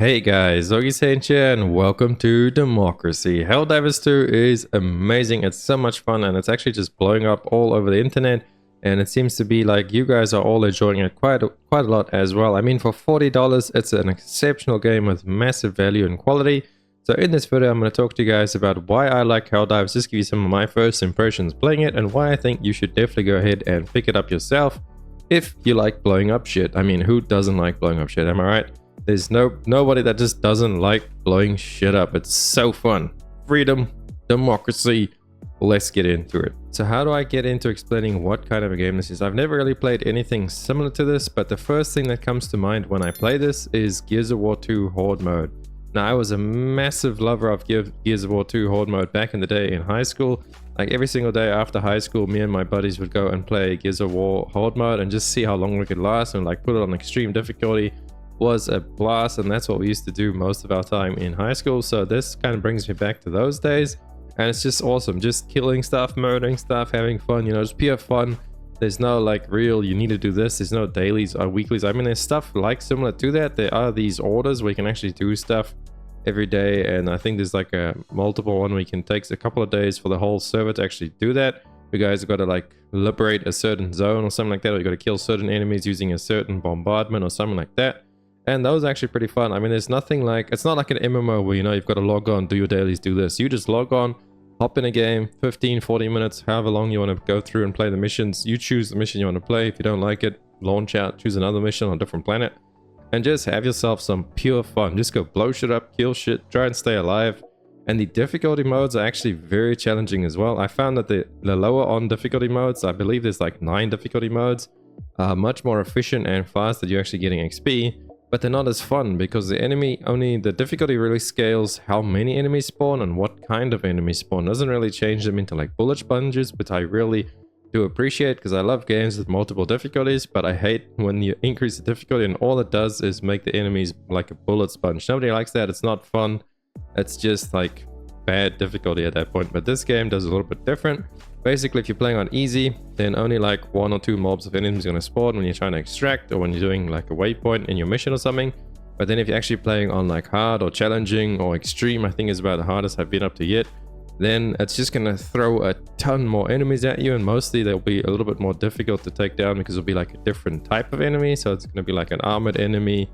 Hey guys, Augiesaint here and welcome to Democracy. Helldivers 2 is amazing, it's so much fun and it's actually just blowing up all over the internet, and it seems to be like you guys are all enjoying it quite a lot as well. I mean, for $40 it's an exceptional game with massive value and quality. So in this video I'm going to talk to you guys about why I like Helldivers, just give you some of my first impressions playing it and why I think you should definitely go ahead and pick it up yourself if you like blowing up shit. I mean, who doesn't like blowing up shit, am I right? There's nobody that just doesn't like blowing shit up. It's so fun. Freedom, democracy. Let's get into it. So how do I get into explaining what kind of a game this is? I've never really played anything similar to this, but the first thing that comes to mind when I play this is Gears of War 2 Horde mode. Now, I was a massive lover of Gears of War 2 Horde mode back in the day in high school. Like every single day after high school, me and my buddies would go and play Gears of War Horde mode and just see how long we could last and like put it on extreme difficulty. Was a blast, and that's what we used to do most of our time in high school. So this kind of brings me back to those days, and it's just awesome, just killing stuff, murdering stuff, having fun, you know, just pure fun. There's no like real you need to do this, there's no dailies or weeklies. I mean, there's stuff like similar to that. There are these orders where you can actually do stuff every day, and I think there's like a multiple one where you can take a couple of days for the whole server to actually do that. You guys have got to like liberate a certain zone or something like that, or you got to kill certain enemies using a certain bombardment or something like that. And that was actually pretty fun. I mean, there's nothing like, it's not like an MMO where, you know, you've got to log on, do your dailies, do this. You just log on, hop in a game, 15, 40 minutes, however long you want to go through and play the missions. You choose the mission you want to play. If you don't like it, launch out, choose another mission on a different planet, and just have yourself some pure fun. Just go blow shit up, kill shit, try and stay alive. And the difficulty modes are actually very challenging as well. I found that the lower on difficulty modes, I believe there's like 9 difficulty modes, are much more efficient and fast that you're actually getting XP. But they're not as fun because the difficulty really scales how many enemies spawn and what kind of enemies spawn. It doesn't really change them into like bullet sponges, which I really do appreciate because I love games with multiple difficulties, but I hate when you increase the difficulty and all it does is make the enemies like a bullet sponge. Nobody likes that. It's not fun. It's just like bad difficulty at that point. But this game does a little bit different. Basically, if you're playing on easy, then only like 1 or 2 mobs of enemies are going to spawn when you're trying to extract or when you're doing like a waypoint in your mission or something. But then if you're actually playing on like hard or challenging or extreme, I think is about the hardest I've been up to yet, then it's just going to throw a ton more enemies at you, and mostly they'll be a little bit more difficult to take down because it'll be like a different type of enemy. So it's going to be like an armored enemy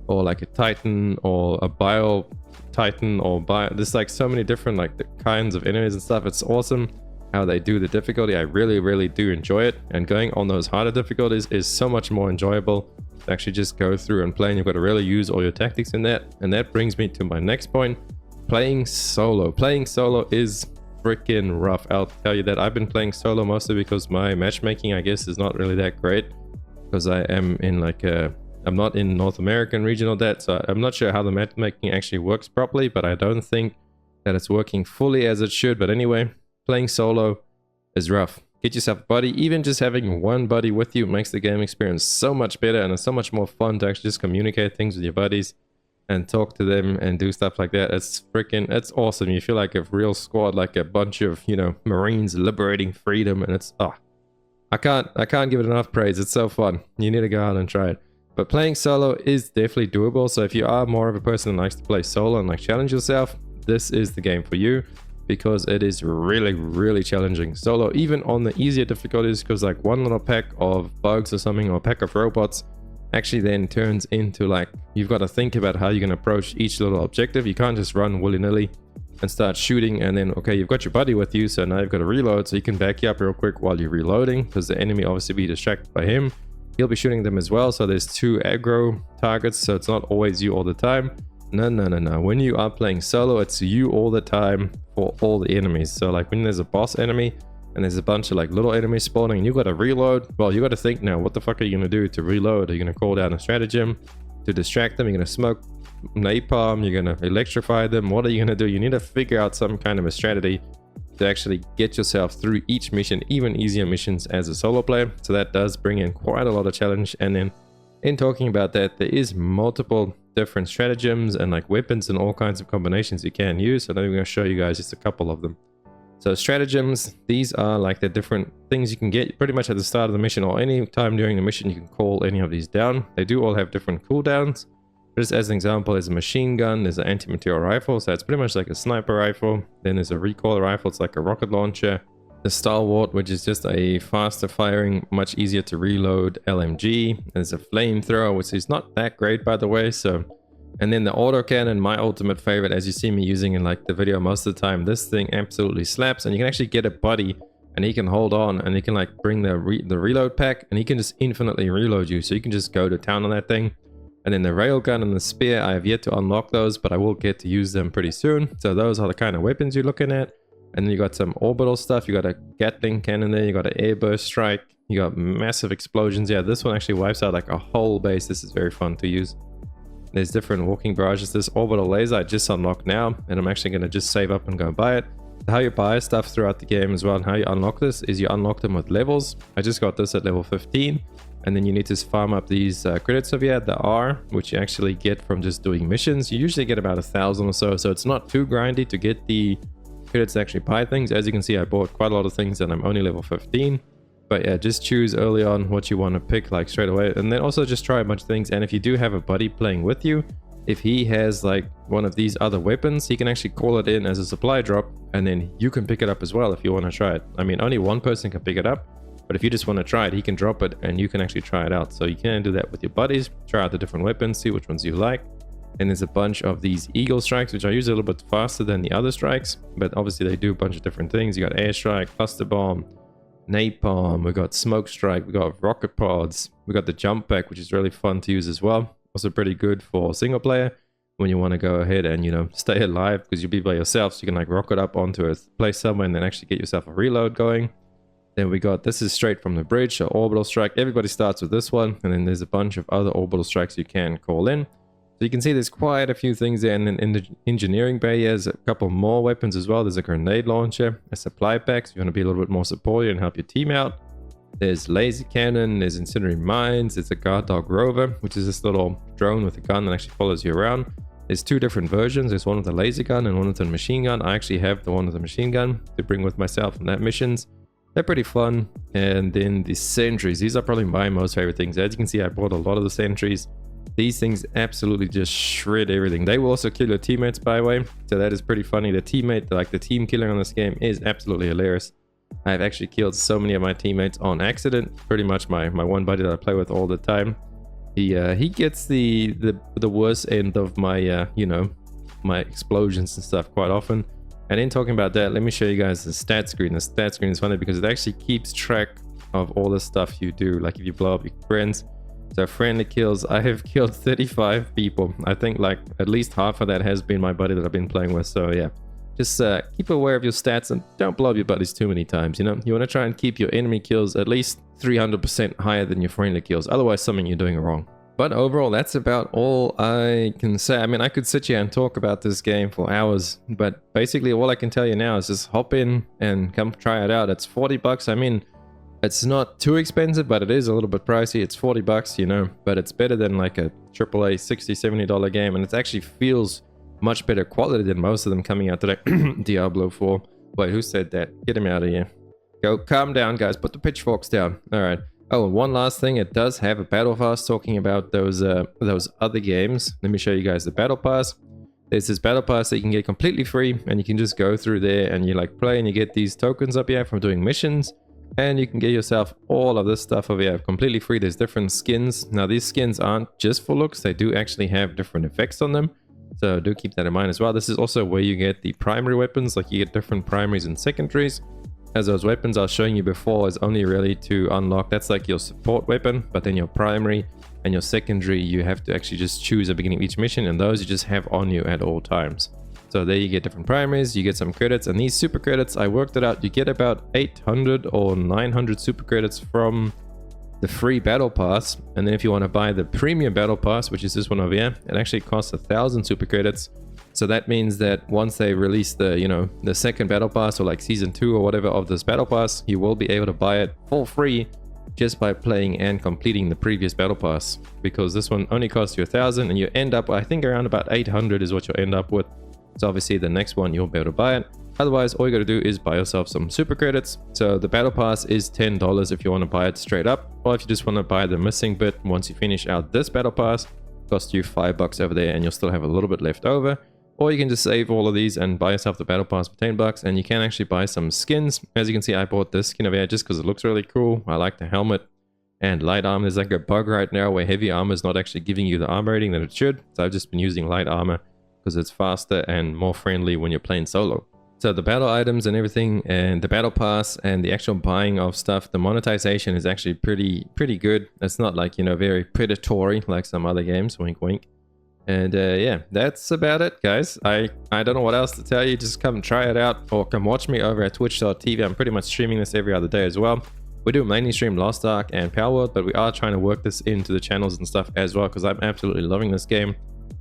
or like a titan or a bio titan or there's like so many different like the kinds of enemies and stuff. It's awesome how they do the difficulty. I really do enjoy it, and going on those harder difficulties is so much more enjoyable to actually just go through and play, and you've got to really use all your tactics in that. And that brings me to my next point, playing solo. Playing solo is freaking rough, I'll tell you that. I've been playing solo mostly because my matchmaking, I guess, is not really that great because I am in like I'm not in North American region or that, so I'm not sure how the matchmaking actually works properly, but I don't think that it's working fully as it should. But anyway, playing solo is rough. Get yourself a buddy. Even just having one buddy with you makes the game experience so much better, and it's so much more fun to actually just communicate things with your buddies and talk to them and do stuff like that. It's awesome. You feel like a real squad, like a bunch of, you know, Marines liberating freedom, and it's I can't give it enough praise. It's so fun. You need to go out and try it. But playing solo is definitely doable. So if you are more of a person that likes to play solo and like challenge yourself, this is the game for you, because it is really challenging solo, even on the easier difficulties, because like one little pack of bugs or something, or a pack of robots, actually then turns into like, you've got to think about how you're going to approach each little objective. You can't just run willy-nilly and start shooting and then, okay, you've got your buddy with you, so now you've got to reload, so you can back you up real quick while you're reloading, because the enemy obviously be distracted by him. He'll be shooting them as well, so there's 2 aggro targets, so it's not always you all the time. No. When you are playing solo, it's you all the time for all the enemies. So like when there's a boss enemy and there's a bunch of like little enemies spawning and you got to reload, well, you got to think now, what the fuck are you going to do to reload? Are you going to call down a stratagem to distract them? You're going to smoke napalm? You're going to electrify them? What are you going to do? You need to figure out some kind of a strategy to actually get yourself through each mission, even easier missions as a solo player. So that does bring in quite a lot of challenge. And then in talking about that, there is multiple different stratagems and like weapons and all kinds of combinations you can use. So I'm going to show you guys just a couple of them. So stratagems, these are like the different things you can get pretty much at the start of the mission or any time during the mission. You can call any of these down. They do all have different cooldowns. Just as an example, there's a machine gun, there's an anti-material rifle, so it's pretty much like a sniper rifle. Then there's a recoil rifle, it's like a rocket launcher. The Stalwart, which is just a faster firing, much easier to reload LMG. There's a flamethrower, which is not that great, by the way. So, and then the autocannon, my ultimate favorite, as you see me using in like the video most of the time. This thing absolutely slaps, and you can actually get a buddy, and he can hold on, and he can like bring the reload pack, and he can just infinitely reload you. So you can just go to town on that thing. And then the railgun and the spear, I have yet to unlock those, but I will get to use them pretty soon. So those are the kind of weapons you're looking at. And then you got some orbital stuff. You got a Gatling cannon there. You got an airburst strike. You got massive explosions. Yeah, this one actually wipes out like a whole base. This is very fun to use. There's different walking barrages. This orbital laser I just unlocked now, and I'm actually going to just save up and go buy it. How you buy stuff throughout the game as well, and how you unlock this is you unlock them with levels. I just got this at level 15. And then you need to farm up these credits over here, the R, which you actually get from just doing missions. You usually get about 1,000 or so, so it's not too grindy to get the credits to actually buy things. As you can see, I bought quite a lot of things and I'm only level 15. But yeah, just choose early on what you want to pick like straight away. And then also just try a bunch of things. And if you do have a buddy playing with you, if he has like one of these other weapons, he can actually call it in as a supply drop. And then you can pick it up as well if you want to try it. I mean, only one person can pick it up. But if you just want to try it, he can drop it and you can actually try it out. So you can do that with your buddies, try out the different weapons, see which ones you like. And there's a bunch of these eagle strikes, which are usually a little bit faster than the other strikes. But obviously they do a bunch of different things. You got airstrike, cluster bomb, napalm, we got smoke strike, we got rocket pods, we got the jump pack, which is really fun to use as well. Also pretty good for single player when you want to go ahead and, you know, stay alive because you'll be by yourself. So you can like rocket up onto a place somewhere and then actually get yourself a reload going. Then we got, this is straight from the bridge, so orbital strike. Everybody starts with this one, and then there's a bunch of other orbital strikes you can call in. So you can see there's quite a few things there, and then in the engineering bay, there's a couple more weapons as well. There's a grenade launcher, a supply pack, so you want to be a little bit more supportive and help your team out. There's laser cannon, there's incendiary mines, there's a guard dog rover, which is this little drone with a gun that actually follows you around. There's two different versions. There's one with a laser gun and one with a machine gun. I actually have the one with the machine gun to bring with myself on that missions. They're pretty fun. And then the sentries, these are probably my most favorite things. As you can see, I bought a lot of the sentries. These things absolutely just shred everything. They will also kill your teammates, by the way, so that is pretty funny. The teammate, like the team killing on this game, is absolutely hilarious. I've actually killed so many of my teammates on accident. Pretty much my one buddy that I play with all the time. He gets the worst end of my you know, my explosions and stuff quite often. And in talking about that, let me show you guys the stat screen. The stat screen is funny because it actually keeps track of all the stuff you do. Like if you blow up your friends. So friendly kills, I have killed 35 people. I think like at least half of that has been my buddy that I've been playing with. So yeah, just keep aware of your stats and don't blow up your buddies too many times. You know, you want to try and keep your enemy kills at least 300% higher than your friendly kills. Otherwise, something you're doing wrong. But overall, that's about all I can say. I mean, I could sit here and talk about this game for hours, but basically all I can tell you now is just hop in and come try it out. It's 40 bucks. I mean, it's not too expensive, but it is a little bit pricey. It's 40 bucks, you know, but it's better than like a AAA $60, $70 game. And it actually feels much better quality than most of them coming out today. Diablo 4. Wait, who said that? Get him out of here. Go, calm down, guys. Put the pitchforks down. All right. Oh, and one last thing, it does have a battle pass. Talking about those other games, let me show you guys the battle pass. There's this battle pass that you can get completely free, and you can just go through there and you like play and you get these tokens up here from doing missions, and you can get yourself all of this stuff over here completely free. There's different skins. Now these skins aren't just for looks, they do actually have different effects on them, so do keep that in mind as well. This is also where you get the primary weapons, like you get different primaries and secondaries. As those weapons I was showing you before is only really to unlock, that's like your support weapon, but then your primary and your secondary you have to actually just choose at the beginning of each mission, and those you just have on you at all times. So there you get different primaries, you get some credits, and these super credits, I worked it out, you get about 800 or 900 super credits from the free battle pass. And then if you want to buy the premium battle pass, which is this one over here, it actually costs 1,000 super credits. So that means that once they release the, you know, the second battle pass, or like season 2 or whatever of this battle pass, you will be able to buy it for free just by playing and completing the previous battle pass, because this one only costs you 1,000 and you end up, I think around about 800 is what you'll end up with. So obviously the next one you'll be able to buy it. Otherwise, all you gotta do is buy yourself some super credits. So the battle pass is $10 if you want to buy it straight up, or if you just want to buy the missing bit once you finish out this battle pass, Cost you $5 over there and you'll still have a little bit left over. Or you can just save all of these and buy yourself the battle pass for $10, and you can actually buy some skins. As you can see, I bought this skin over here just because it looks really cool. I like the helmet and light armor. There's like a bug right now where heavy armor is not actually giving you the armor rating that it should. So I've just been using light armor because it's faster and more friendly when you're playing solo. So the battle items and everything, and the battle pass and the actual buying of stuff, the monetization is actually pretty good. It's not like, you know, very predatory like some other games, wink wink. And yeah, that's about it, guys. I don't know what else to tell you. Just come try it out, or come watch me over at twitch.tv. I'm pretty much streaming this every other day as well. We do mainly stream Lost Ark and Power World, but we are trying to work this into the channels and stuff as well, because I'm absolutely loving this game.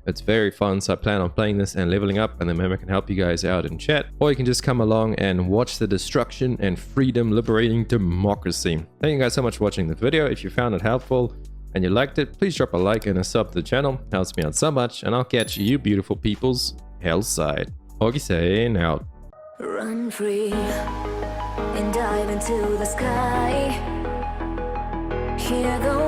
It's very fun, so I plan on playing this and leveling up, and then maybe I can help you guys out in chat. Or you can just come along and watch the destruction and freedom liberating democracy. Thank you guys so much for watching the video. If you found it helpful and you liked it, please drop a like and a sub to the channel. It helps me out so much, and I'll catch you beautiful peoples hellside. Augiesaint out. Run free and dive into the sky. Hear the